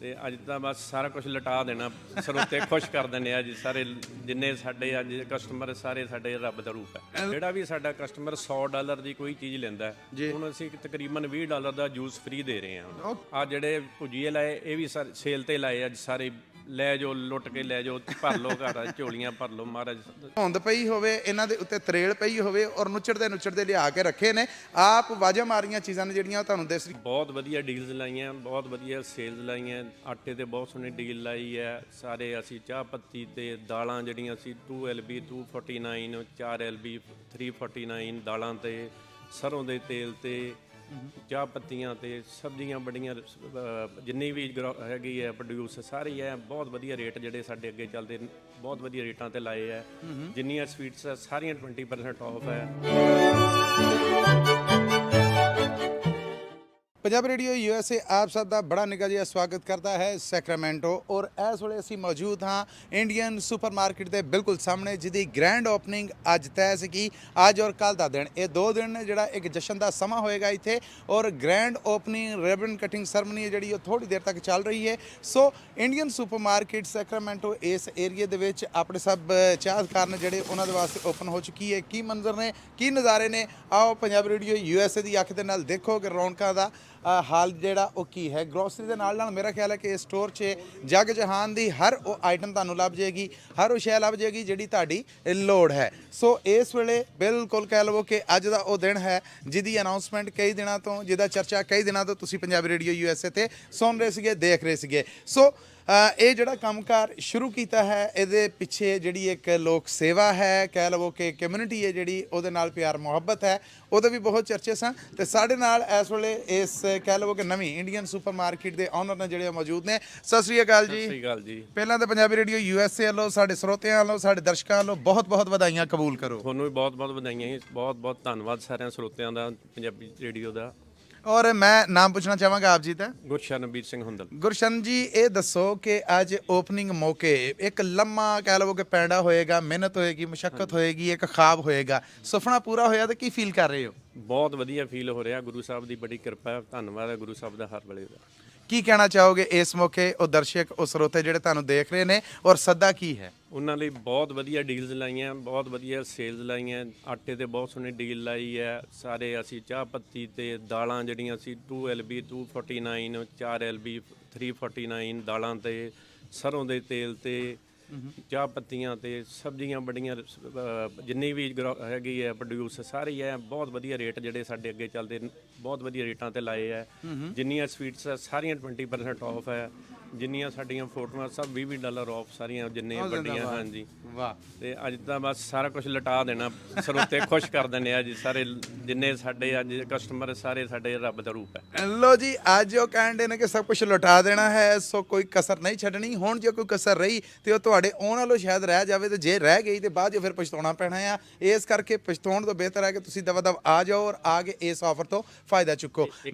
ਤੇ ਅੱਜ ਤਾਂ ਬਸ ਸਾਰਾ ਕੁਝ ਲਟਾ ਦੇਣਾ, ਸਰੋਤੇ ਖੁਸ਼ ਕਰ ਦਿੰਦੇ ਆ ਜੀ ਸਾਰੇ। ਜਿੰਨੇ ਸਾਡੇ ਅੱਜ ਕਸਟਮਰ ਸਾਰੇ ਸਾਡੇ ਰੱਬ ਦਾ ਰੂਪ ਹੈ। ਜਿਹੜਾ ਵੀ ਸਾਡਾ ਕਸਟਮਰ $100 ਦੀ ਕੋਈ ਚੀਜ਼ ਲੈਂਦਾ ਹੁਣ ਅਸੀਂ ਤਕਰੀਬਨ $20 ਦਾ ਜੂਸ ਫ੍ਰੀ ਦੇ ਰਹੇ ਹਾਂ। ਆ ਜਿਹੜੇ ਭੁਜੀਏ ਲਾਏ ਇਹ ਵੀ ਸੇਲ ਤੇ ਲਾਏ ਅੱਜ ਸਾਰੇ, ਲੈ ਜਾਓ ਲੁੱਟ ਕੇ ਲੈ ਜਾਓ, ਭਰ ਲਓ ਘਰ ਝੋਲੀਆਂ ਭਰ ਲਓ ਮਹਾਰਾਜ। ਧੁੰਦ ਪਈ ਹੋਵੇ, ਇਹਨਾਂ ਦੇ ਉੱਤੇ ਤਰੇਲ ਪਈ ਹੋਵੇ ਔਰ ਨੁੱਚੜਦੇ ਲਿਆ ਕੇ ਰੱਖੇ ਨੇ। ਆਪ ਵਾਜਾ ਮਾਰੀਆਂ ਚੀਜ਼ਾਂ ਨੇ ਜਿਹੜੀਆਂ ਤੁਹਾਨੂੰ ਦਿਸ ਰਹੀ। ਬਹੁਤ ਵਧੀਆ ਡੀਲਸ ਲਾਈਆਂ, ਬਹੁਤ ਵਧੀਆ ਸੇਲਸ ਲਾਈਆਂ। ਆਟੇ ਤੇ ਬਹੁਤ ਸੋਹਣੀ ਡੀਲ ਲਾਈ ਹੈ। ਸਾਰੇ ਅਸੀਂ ਚਾਹ ਪੱਤੀ ਤੇ ਦਾਲਾਂ ਜਿਹੜੀਆਂ ਅਸੀਂ 2LB 249, 4LB 349 ਦਾਲਾਂ ਤੇ ਸਰੋਂ ਦੇ ਤੇਲ ਤੇ ਚਾਹ ਪੱਤੀਆਂ ਤੇ ਸਬਜ਼ੀਆਂ ਬੜੀਆਂ, ਜਿੰਨੀ ਵੀ ਹੈਗੀ ਹੈ ਪ੍ਰੋਡਿਊਸ ਸਾਰੀ ਹੈ। ਬਹੁਤ ਵਧੀਆ ਰੇਟ ਜਿਹੜੇ ਸਾਡੇ ਅੱਗੇ ਚੱਲਦੇ ਬਹੁਤ ਵਧੀਆ ਰੇਟਾਂ ਤੇ ਲਾਏ ਹੈ। ਜਿੰਨੀਆਂ ਸਵੀਟਸ ਸਾਰੀਆਂ 20% ਆਫ ਹੈ। पंजाब रेडियो USA आप सब का बड़ा निका जिहा स्वागत करता है सैक्रामेंटो। और इस वे असी मौजूद हाँ इंडियन सुपर मार्केट के बिल्कुल सामने, जिसकी ग्रैंड ओपनिंग अज तय सी। अज और कल का दिन, ये 2 दिन ने जोड़ा एक जश्न का समा होएगा इत्थे। और grand opening ribbon cutting ceremony है जी थोड़ी देर तक चल रही है। So Indian super market Sacramento इस एरिए दे विच अपने सब चाहतकार ने जोड़े उन्होंने वास्ते ओपन हो चुकी है। की मंजर ने, की नज़ारे ने, आओ पंजाब रेडियो USA की अख दे नाल देखो कि रौनकां दा हाल ਜਿਹੜਾ ਉਹ ਕੀ ਹੈ। ਗਰੋਸਰੀ ਦੇ ਨਾਲ ਨਾਲ ਮੇਰਾ ਖਿਆਲ ਹੈ ਕਿ ਇਸ ਸਟੋਰ 'ਚ ਜਗ ਜਹਾਨ ਦੀ ਹਰ ਉਹ ਆਈਟਮ ਤੁਹਾਨੂੰ ਲੱਭ ਜਾਏਗੀ, ਹਰ ਉਹ ਸ਼ੈ ਲੱਭ ਜਾਏਗੀ ਜਿਹੜੀ ਤੁਹਾਡੀ ਲੋੜ ਹੈ। ਸੋ ਇਸ ਵੇਲੇ ਬਿਲਕੁਲ ਕਹਿ ਲਵੋ ਕਿ ਅੱਜ ਦਾ ਉਹ ਦਿਨ ਹੈ ਜਿਹਦੀ ਅਨਾਉਂਸਮੈਂਟ ਕਈ ਦਿਨਾਂ ਤੋਂ, ਜਿਹਦਾ ਚਰਚਾ ਕਈ ਦਿਨਾਂ ਤੋਂ ਤੁਸੀਂ ਪੰਜਾਬੀ ਰੇਡੀਓ USA ਤੇ ਸੁਣ ਰਹੇ ਸੀਗੇ, ਦੇਖ ਰਹੇ ਸੀਗੇ। ਸੋ ਇਹ ਜਿਹੜਾ ਕੰਮਕਾਰ ਸ਼ੁਰੂ ਕੀਤਾ ਹੈ ਇਹਦੇ ਪਿੱਛੇ ਜਿਹੜੀ ਇੱਕ ਲੋਕ ਸੇਵਾ ਹੈ, ਕਹਿ ਲਵੋ ਕਿ ਕਮਿਊਨਿਟੀ ਹੈ ਜਿਹੜੀ ਉਹਦੇ ਨਾਲ ਪਿਆਰ ਮੁਹੱਬਤ ਹੈ, ਉਹਦੇ ਵੀ ਬਹੁਤ ਚਰਚੇ ਸਨ। ਤੇ ਸਾਡੇ ਨਾਲ ਇਸ ਵੇਲੇ ਇਸ ਕਹਿ ਲਵੋ ਕਿ ਨਵੀਂ ਇੰਡੀਅਨ ਸੁਪਰ ਮਾਰਕੀਟ ਦੇ ਓਨਰ ਨੇ ਜਿਹੜੇ ਮੌਜੂਦ ਨੇ। ਸਤਿ ਸ੍ਰੀ ਅਕਾਲ ਜੀ। ਸਤਿ ਸ੍ਰੀ ਅਕਾਲ ਜੀ। ਪਹਿਲਾਂ ਤਾਂ ਪੰਜਾਬੀ ਰੇਡੀਓ USA ਵੱਲੋਂ ਸਾਡੇ ਸਰੋਤਿਆਂ ਵੱਲੋਂ, ਸਾਡੇ ਦਰਸ਼ਕਾਂ ਵੱਲੋਂ ਬਹੁਤ ਬਹੁਤ ਵਧਾਈਆਂ ਕਬੂਲ ਕਰੋ। ਤੁਹਾਨੂੰ ਵੀ ਬਹੁਤ ਬਹੁਤ ਵਧਾਈਆਂ ਜੀ। ਬਹੁਤ ਬਹੁਤ ਧੰਨਵਾਦ ਸਾਰਿਆਂ ਸਰੋਤਿਆਂ ਦਾ ਪੰਜਾਬੀ ਰੇਡੀਓ ਦਾ। और मैं नाम पूछना चाहांगा आप जी का। ਗੁਰਸ਼ਰਨਬੀਰ ਸਿੰਘ ਹੁੰਦਲ। गुरशन जी ये दसो कि अज ओपनिंग मौके एक लम्मा कह लो कि पैंडा होएगा, मेहनत होएगी, मुशक्कत होएगी, एक ख्वाब होएगा, सुपना पूरा होया तो की फील कर रहे हो? ਬਹੁਤ ਵਧੀਆ ਫੀਲ ਹੋ ਰਿਹਾ। ਗੁਰੂ ਸਾਹਿਬ ਦੀ ਬੜੀ ਕਿਰਪਾ ਹੈ। ਧੰਨਵਾਦ ਹੈ ਗੁਰੂ ਸਾਹਿਬ ਦਾ ਹਰ ਵੇਲੇ ਦਾ। की कहना चाहोगे इस मौके ਉਹ ਦਰਸ਼ਕ ਉਹ ਸਰੋਤੇ ਜਿਹੜੇ ਤੁਹਾਨੂੰ ਦੇਖ ਰਹੇ ਨੇ, ਔਰ ਸੱਦਾ ਕੀ ਹੈ? ਉਹਨਾਂ ਲਈ ਬਹੁਤ ਵਧੀਆ ਡੀਲਸ ਲਾਈਆਂ, ਬਹੁਤ ਵਧੀਆ ਸੇਲਸ ਲਾਈਆਂ। ਆਟੇ ਤੇ ਬਹੁਤ ਸੋਹਣੀ ਡੀਲ ਲਾਈ ਹੈ। ਸਾਰੇ ਅਸੀਂ ਚਾਹ ਪੱਤੀ ਤੇ ਦਾਲਾਂ ਜਿਹੜੀਆਂ ਅਸੀਂ 2LB 249, 4LB 349 ਦਾਲਾਂ ਤੇ ਸਰੋਂ ਦੇ ਤੇਲ ਤੇ ਚਾਹ ਪੱਤੀਆਂ ਤੇ ਸਬਜ਼ੀਆਂ ਬੜੀਆਂ, ਜਿੰਨੀ ਵੀ ਹੈਗੀ ਹੈ ਪ੍ਰੋਡਿਊਸ ਸਾਰੀ ਹੈ। ਬਹੁਤ ਵਧੀਆ ਰੇਟ ਜਿਹੜੇ ਸਾਡੇ ਅੱਗੇ ਚੱਲਦੇ ਬਹੁਤ ਵਧੀਆ ਰੇਟਾਂ ਤੇ ਲਾਏ ਹੈ। ਜਿੰਨੀਆਂ ਸਵੀਟਸ ਸਾਰੀਆਂ 20% ਆਫ ਹੈ। ਜਿੰਨੀਆਂ ਸਾਡੀਆਂ ਫੋਟੋਆਂ ਸਭ $20 ਆਫ ਸਾਰੀਆਂ, ਜਿੰਨੇ ਵੱਡੀਆਂ। ਹਾਂਜੀ ਵਾਹ। ਤੇ ਅੱਜ ਤਾਂ ਬਸ ਸਾਰਾ ਕੁਝ ਲਟਾ ਦੇਣਾ, ਸਰੋਤੇ ਖੁਸ਼ ਕਰ ਦਿੰਦੇ ਆ ਜੀ ਸਾਰੇ। ਜਿੰਨੇ ਸਾਡੇ ਅੱਜ ਕਸਟਮਰ ਸਾਰੇ ਸਾਡੇ ਰੱਬ ਦਾ ਰੂਪ ਹੈ। लो जी ਅੱਜ ਉਹ ਕਹਿੰਦੇ ਨੇ ਕਿ ਸਭ ਕੁਝ ਲੁਟਾ ਦੇਣਾ ਹੈ, ਸੋ ਕੋਈ ਕਸਰ ਨਹੀਂ ਛੱਡਣੀ। ਹੁਣ ਜੇ ਕੋਈ ਕਸਰ ਰਹੀ ਤੇ ਉਹ ਤੁਹਾਡੇ ਆਉਣ ਵਾਲੋਂ ਸ਼ਾਇਦ ਰਹਿ ਜਾਵੇ, ਤੇ ਜੇ ਰਹਿ ਗਈ ਤੇ ਬਾਅਦ ਜੋ ਫਿਰ ਪਛਤਾਉਣਾ ਪੈਣਾ ਆ। ਇਸ ਕਰਕੇ ਪਛਤਾਉਣ ਤੋਂ ਬਿਹਤਰ ਹੈ ਕਿ ਤੁਸੀਂ ਦਵਾ ਦਵ ਆ ਜਾਓ ਔਰ ਆ ਕੇ ਇਸ ਆਫਰ ਤੋਂ ਫਾਇਦਾ ਚੁੱਕੋ।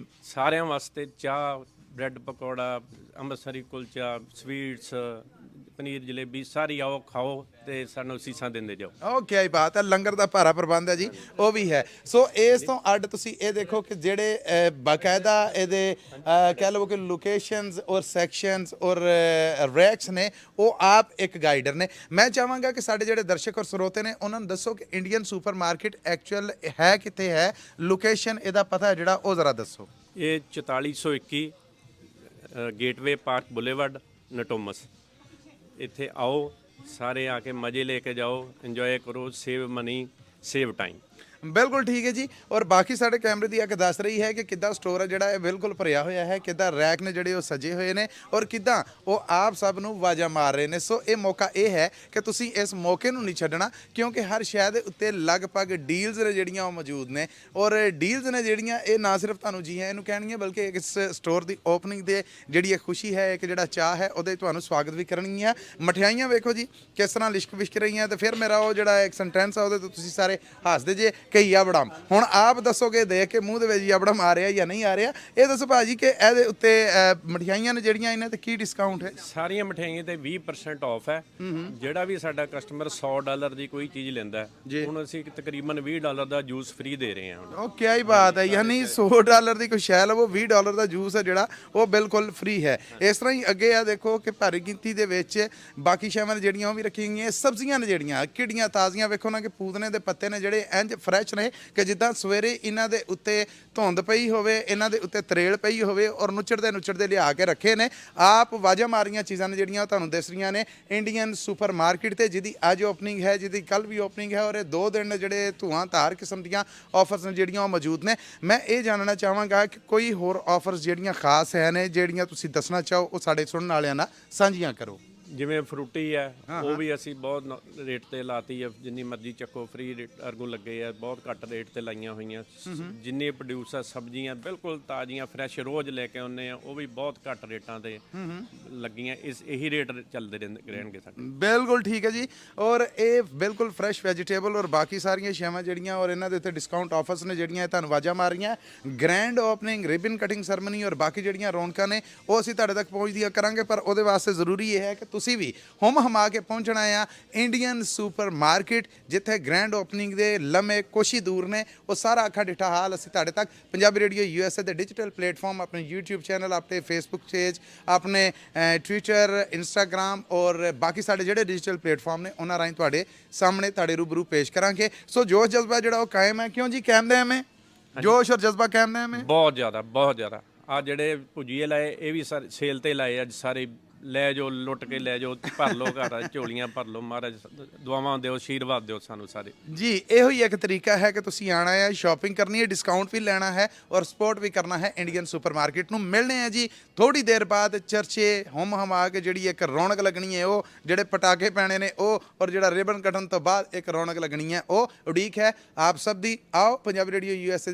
ਸਾਰਿਆਂ ਵਾਸਤੇ ਚਾਹ, ਬ੍ਰੈਡ ਪਕੌੜਾ, ਅੰਮ੍ਰਿਤਸਰੀ ਕੁਲਚਾ, ਸਵੀਟਸ, ਪਨੀਰ ਜਲੇਬੀ ਸਾਰੀ ਆਓ ਖਾਓ ਤੇ ਸਾਨੂੰ ਸੀਸਾਂ ਦਿੰਦੇ ਜਾਓ। ਓਕੇ ਹੀ ਬਾਤ ਹੈ। ਲੰਗਰ ਦਾ ਭਾਰਾ ਪ੍ਰਬੰਧ ਹੈ ਜੀ, ਉਹ ਵੀ ਹੈ। ਸੋ ਇਸ ਤੋਂ ਅੱਡ ਤੁਸੀਂ ਇਹ ਦੇਖੋ ਕਿ ਜਿਹੜੇ ਬਾਕਾਇਦਾ ਇਹਦੇ ਕਹਿ ਲਵੋ ਕਿ ਲੋਕੇਸ਼ਨਸ ਔਰ ਸੈਕਸ਼ਨਸ ਔਰ ਰੈਕਸ ਨੇ, ਉਹ ਆਪ ਇੱਕ ਗਾਈਡਰ ਨੇ। ਮੈਂ ਚਾਹਾਂਗਾ ਕਿ ਸਾਡੇ ਜਿਹੜੇ ਦਰਸ਼ਕ ਔਰ ਸਰੋਤੇ ਨੇ ਉਹਨਾਂ ਨੂੰ ਦੱਸੋ ਕਿ ਇੰਡੀਅਨ ਸੁਪਰ ਮਾਰਕੀਟ ਐਕਚੁਅਲ ਹੈ ਕਿੱਥੇ ਹੈ, ਲੋਕੇਸ਼ਨ ਇਹਦਾ ਪਤਾ ਜਿਹੜਾ ਉਹ ਜ਼ਰਾ ਦੱਸੋ। ਇਹ 4421 ਗੇਟਵੇ ਪਾਰਕ ਬੁਲੇਵਾਰਡ ਨਟੋਮਸ। ਇੱਥੇ ਆਓ, ਸਾਰੇ ਆ ਕੇ ਮਜ਼ੇ ਲੈ ਕੇ ਜਾਓ, ਇੰਜੋਏ ਕਰੋ, ਸੇਵ ਮਨੀ, ਸੇਵ ਟਾਈਮ। ਬਿਲਕੁਲ ਠੀਕ ਹੈ ਜੀ। ਔਰ ਬਾਕੀ ਸਾਡੇ ਕੈਮਰੇ ਦੀ ਅੱਖ ਦੱਸ ਰਹੀ ਹੈ ਕਿ ਕਿੱਦਾਂ ਸਟੋਰ ਹੈ ਜਿਹੜਾ ਇਹ ਬਿਲਕੁਲ ਭਰਿਆ ਹੋਇਆ ਹੈ, ਕਿੱਦਾਂ ਰੈਕ ਨੇ ਜਿਹੜੇ ਉਹ ਸਜੇ ਹੋਏ ਨੇ, ਔਰ ਕਿੱਦਾਂ ਉਹ ਆਪ ਸਭ ਨੂੰ ਆਵਾਜ਼ਾਂ ਮਾਰ ਰਹੇ ਨੇ। ਸੋ ਇਹ ਮੌਕਾ ਇਹ ਹੈ ਕਿ ਤੁਸੀਂ ਇਸ ਮੌਕੇ ਨੂੰ ਨਹੀਂ ਛੱਡਣਾ, ਕਿਉਂਕਿ ਹਰ ਸ਼ੈ ਦੇ ਉੱਤੇ ਲਗਭਗ ਡੀਲਸ ਨੇ ਜਿਹੜੀਆਂ ਉਹ ਮੌਜੂਦ ਨੇ। ਔਰ ਡੀਲਸ ਨੇ ਜਿਹੜੀਆਂ ਇਹ ਨਾ ਸਿਰਫ ਤੁਹਾਨੂੰ ਜੀ ਹੈ ਇਹਨੂੰ ਕਹਿਣਗੀਆਂ, ਬਲਕਿ ਇਸ ਸਟੋਰ ਦੀ ਓਪਨਿੰਗ ਦੇ ਜਿਹੜੀ ਇਹ ਖੁਸ਼ੀ ਹੈ, ਇੱਕ ਜਿਹੜਾ ਚਾਹ ਹੈ, ਉਹਦੇ ਤੁਹਾਨੂੰ ਸਵਾਗਤ ਵੀ ਕਰਨਗੀਆਂ। ਮਠਿਆਈਆਂ ਵੇਖੋ ਜੀ ਕਿਸ ਤਰ੍ਹਾਂ ਲਿਸ਼ਕ ਵਿਸ਼ਕ ਰਹੀਆਂ। ਤੇ ਫਿਰ ਮੇਰਾ ਉਹ ਜਿਹੜਾ ਇੱਕ ਸੈਂਟੈਂਸ ਆ ਉਹਦੇ ਤੋਂ ਤੁਸੀਂ ਸਾਰੇ ਹੱਸਦੇ ਜੇ ਕਿ ਯਬੜਮ। ਹੁਣ ਆਪ ਦੱਸੋਗੇ ਦੇਖ ਕੇ ਮੂੰਹ ਦੇ ਵਿੱਚ ਯਬੜਮ ਆ ਰਿਹਾ ਜਾਂ ਨਹੀਂ ਆ ਰਿਹਾ। ਇਹ ਦੱਸੋ ਭਾਜੀ ਕਿ ਇਹਦੇ ਉੱਤੇ ਮਠਿਆਈਆਂ ਨੇ ਜਿਹੜੀਆਂ ਇਹਨਾਂ ਤੇ ਕੀ ਡਿਸਕਾਊਂਟ ਹੈ? ਸਾਰੀਆਂ ਮਠਿਆਈਆਂ ਤੇ 20% ਆਫ ਹੈ। ਜਿਹੜਾ ਵੀ ਸਾਡਾ ਕਸਟਮਰ $100 ਦੀ ਕੋਈ ਚੀਜ਼ ਲੈਂਦਾ ਹੈ, ਹੁਣ ਅਸੀਂ ਤਕਰੀਬਨ $20 ਦਾ ਜੂਸ ਫ੍ਰੀ ਦੇ ਰਹੇ ਹਾਂ ਹੁਣ। ਉਹ ਕੀ ਹੀ ਬਾਤ ਹੈ, ਯਾਨੀ $100 ਦੀ ਕੋਈ ਸ਼ੈ ਲਵੋ, $20 ਦਾ ਜੂਸ ਹੈ ਜਿਹੜਾ ਉਹ ਬਿਲਕੁਲ ਫ੍ਰੀ ਹੈ। ਇਸ ਤਰ੍ਹਾਂ ਹੀ ਅੱਗੇ ਆ ਦੇਖੋ ਕਿ ਭਾਰੀ ਗਿਣਤੀ ਦੇ ਵਿੱਚ ਬਾਕੀ ਸ਼ੈਵਾਂ ਨੇ ਜਿਹੜੀਆਂ ਉਹ ਵੀ ਰੱਖੀਆਂ ਗਈਆਂ। ਸਬਜ਼ੀਆਂ ਨੇ ਜਿਹੜੀਆਂ ਕਿਹੜੀਆਂ ਤਾਜ਼ੀਆਂ, ਵੇਖੋ ਨਾ ਕਿ ਪੂਦਨੇ ਦੇ ਪੱਤੇ ਨੇ ਜਿਹੜੇ ਇੰਜ ਫਰੈਸ਼ ਨੇ ਕਿ ਜਿੱਦਾਂ ਸਵੇਰੇ ਇਹਨਾਂ ਦੇ ਉੱਤੇ ਧੁੰਦ ਪਈ ਹੋਵੇ, ਇਹਨਾਂ ਦੇ ਉੱਤੇ ਤਰੇਲ ਪਈ ਹੋਵੇ ਔਰ ਨੁੱਚੜਦੇ ਲਿਆ ਕੇ ਰੱਖੇ ਨੇ। ਆਪ ਵਾਜਾ ਮਾਰੀਆਂ ਚੀਜ਼ਾਂ ਨੇ ਜਿਹੜੀਆਂ ਉਹ ਤੁਹਾਨੂੰ ਦਿਸ ਰਹੀਆਂ ਨੇ ਇੰਡੀਅਨ ਸੁਪਰ ਮਾਰਕੀਟ ਤੇ, ਜਿਹਦੀ ਅੱਜ ਓਪਨਿੰਗ ਹੈ, ਜਿਹਦੀ ਕੱਲ ਵੀ ਓਪਨਿੰਗ ਹੈ ਔਰ ਇਹ 2 ਦਿਨ ਜਿਹੜੇ ਧੂਆਂਧਾਰ ਕਿਸਮ ਦੀਆਂ ਆਫਰਸ ਨੇ ਜਿਹੜੀਆਂ ਉਹ ਮੌਜੂਦ ਨੇ। ਮੈਂ ਇਹ ਜਾਣਨਾ ਚਾਹਾਂਗਾ ਕਿ ਕੋਈ ਹੋਰ ਆਫਰਸ ਜਿਹੜੀਆਂ ਖਾਸ ਹੈ ਨੇ ਜਿਹੜੀਆਂ ਤੁਸੀਂ ਦੱਸਣਾ ਚਾਹੋ ਉਹ ਸਾਡੇ ਸੁਣਨ ਵਾਲਿਆਂ ਨਾਲ ਸਾਂਝੀਆਂ ਕਰੋ। ਜਿਵੇਂ ਫਰੂਟੀ ਹੈ ਉਹ ਵੀ ਅਸੀਂ ਬਹੁਤ ਰੇਟ ਤੇ ਲਾਤੀ ਹੈ, ਜਿੰਨੀ ਮਰਜ਼ੀ ਚੱਕੋ ਫ੍ਰੀ ਰੇਟ ਅਰਗੂ ਲੱਗੇ ਆ, ਬਹੁਤ ਘੱਟ ਰੇਟ ਤੇ ਲਾਈਆਂ ਹੋਈਆਂ। ਜਿੰਨੇ ਪ੍ਰੋਡਿਊਸ ਆ ਸਬਜ਼ੀਆਂ ਬਿਲਕੁਲ ਤਾਜ਼ੀਆਂ ਫਰੈਸ਼ ਰੋਜ਼ ਲੈ ਕੇ ਆਉਂਦੇ ਆ, ਉਹ ਵੀ ਬਹੁਤ ਘੱਟ ਰੇਟਾਂ ਤੇ ਲੱਗੀਆਂ। ਇਹੀ ਰੇਟ ਚੱਲਦੇ ਰਹਿਣਗੇ ਸਾਡੇ। ਬਿਲਕੁਲ ਠੀਕ ਹੈ ਜੀ। ਔਰ ਇਹ ਬਿਲਕੁਲ ਫਰੈਸ਼ ਵੈਜੀਟੇਬਲ ਔਰ ਬਾਕੀ ਸਾਰੀਆਂ ਸ਼ੈਵਾਂ ਜਿਹੜੀਆਂ ਔਰ ਇਹਨਾਂ ਦੇ ਉੱਤੇ ਡਿਸਕਾਊਂਟ ਆਫਰਸ ਨੇ ਜਿਹੜੀਆਂ ਇਹ ਤੁਹਾਨੂੰ ਆਵਾਜ਼ਾਂ ਮਾਰ ਰਹੀਆਂ। Grand opening, ribbon cutting ceremony ਔਰ ਬਾਕੀ ਜਿਹੜੀਆਂ ਰੌਣਕਾਂ ਨੇ ਉਹ ਅਸੀਂ ਤੁਹਾਡੇ ਤੱਕ ਪਹੁੰਚਦੀਆਂ ਕਰਾਂਗੇ, ਪਰ ਉਹਦੇ ਵਾਸਤੇ ਜ਼ਰੂਰੀ ਇਹ ਹੈ ਕਿ ਤੁਸੀਂ ਵੀ ਹੁਮ ਹਮਾ ਕੇ ਪਹੁੰਚਣਾ ਆ ਇੰਡੀਅਨ ਸੁਪਰ ਮਾਰਕੀਟ, ਜਿੱਥੇ ਗ੍ਰੈਂਡ ਓਪਨਿੰਗ ਦੇ ਲੰਮੇ ਕੁਛ ਹੀ ਦੂਰ ਨੇ। ਉਹ ਸਾਰਾ ਅੱਖਾਂ ਡਿੱਠਾ ਹਾਲ ਅਸੀਂ ਤੁਹਾਡੇ ਤੱਕ ਪੰਜਾਬੀ ਰੇਡੀਓ USA ਦੇ ਡਿਜੀਟਲ ਪਲੇਟਫਾਰਮ, ਆਪਣੇ YouTube ਚੈਨਲ, ਆਪਣੇ ਫੇਸਬੁੱਕ ਪੇਜ, ਆਪਣੇ ਟਵਿੱਟਰ, ਇੰਸਟਾਗ੍ਰਾਮ ਔਰ ਬਾਕੀ ਸਾਡੇ ਜਿਹੜੇ ਡਿਜੀਟਲ ਪਲੇਟਫਾਰਮ ਨੇ ਉਹਨਾਂ ਰਾਹੀਂ ਤੁਹਾਡੇ ਸਾਹਮਣੇ ਤੁਹਾਡੇ ਰੂਬਰੂ ਪੇਸ਼ ਕਰਾਂਗੇ। ਸੋ ਜੋਸ਼ ਜਜ਼ਬਾ ਜਿਹੜਾ ਉਹ ਕਾਇਮ ਹੈ, ਕਿਉਂ ਜੀ ਕਾਇਮ ਹੈ ਹਮੇ ਜੋਸ਼ ਔਰ ਜਜ਼ਬਾ ਕਾਇਮ ਹੈ ਹਮੇ ਬਹੁਤ ਜ਼ਿਆਦਾ। ਆ ਜਿਹੜੇ ਭੁਜੀਏ ਲਾਏ ਇਹ ਵੀ ਸੇਲ ਤੇ ਲਾਏ ਅੱਜ ਸਾਰੇ, ਲੈ ਜਾਓ ਲੁੱਟ ਕੇ ਲੈ ਜਾਓ, ਭਰ ਲਓ ਘਰ ਝੋਲੀਆਂ ਭਰ ਲਓ। ਮਹਾਰਾਜ ਦੁਆਵਾਂ ਦਿਓ, ਆਸ਼ੀਰਵਾਦ ਦਿਓ ਸਾਨੂੰ ਸਾਰੇ ਜੀ। ਇਹੋ ਹੀ ਇੱਕ ਤਰੀਕਾ ਹੈ ਕਿ ਤੁਸੀਂ ਆਣਾ ਹੈ, ਸ਼ਾਪਿੰਗ ਕਰਨੀ ਹੈ, ਡਿਸਕਾਊਂਟ ਵੀ ਲੈਣਾ ਹੈ ਔਰ ਸਪੋਰਟ ਵੀ ਕਰਨਾ ਹੈ ਇੰਡੀਅਨ ਸੁਪਰ ਮਾਰਕੀਟ ਨੂੰ। ਮਿਲਣੇ ਆ ਜੀ ਥੋੜੀ ਦੇਰ ਬਾਅਦ ਚਰਚੇ ਹੁਮ ਹਮਾ ਕੇ, ਜਿਹੜੀ ਇੱਕ ਰੌਣਕ ਲੱਗਣੀ ਹੈ ਉਹ, ਜਿਹੜੇ ਪਟਾਕੇ ਪੈਣੇ ਨੇ ਉਹ, ਔਰ ਜਿਹੜਾ ਰਿਬਨ ਕੱਟਣ ਤੋਂ ਬਾਅਦ ਇੱਕ ਰੌਣਕ ਲੱਗਣੀ ਹੈ ਉਹ। ਉਡੀਕ ਹੈ ਆਪ ਸਭ ਦੀ। ਆਓ ਪੰਜਾਬੀ ਰੇਡੀਓ USA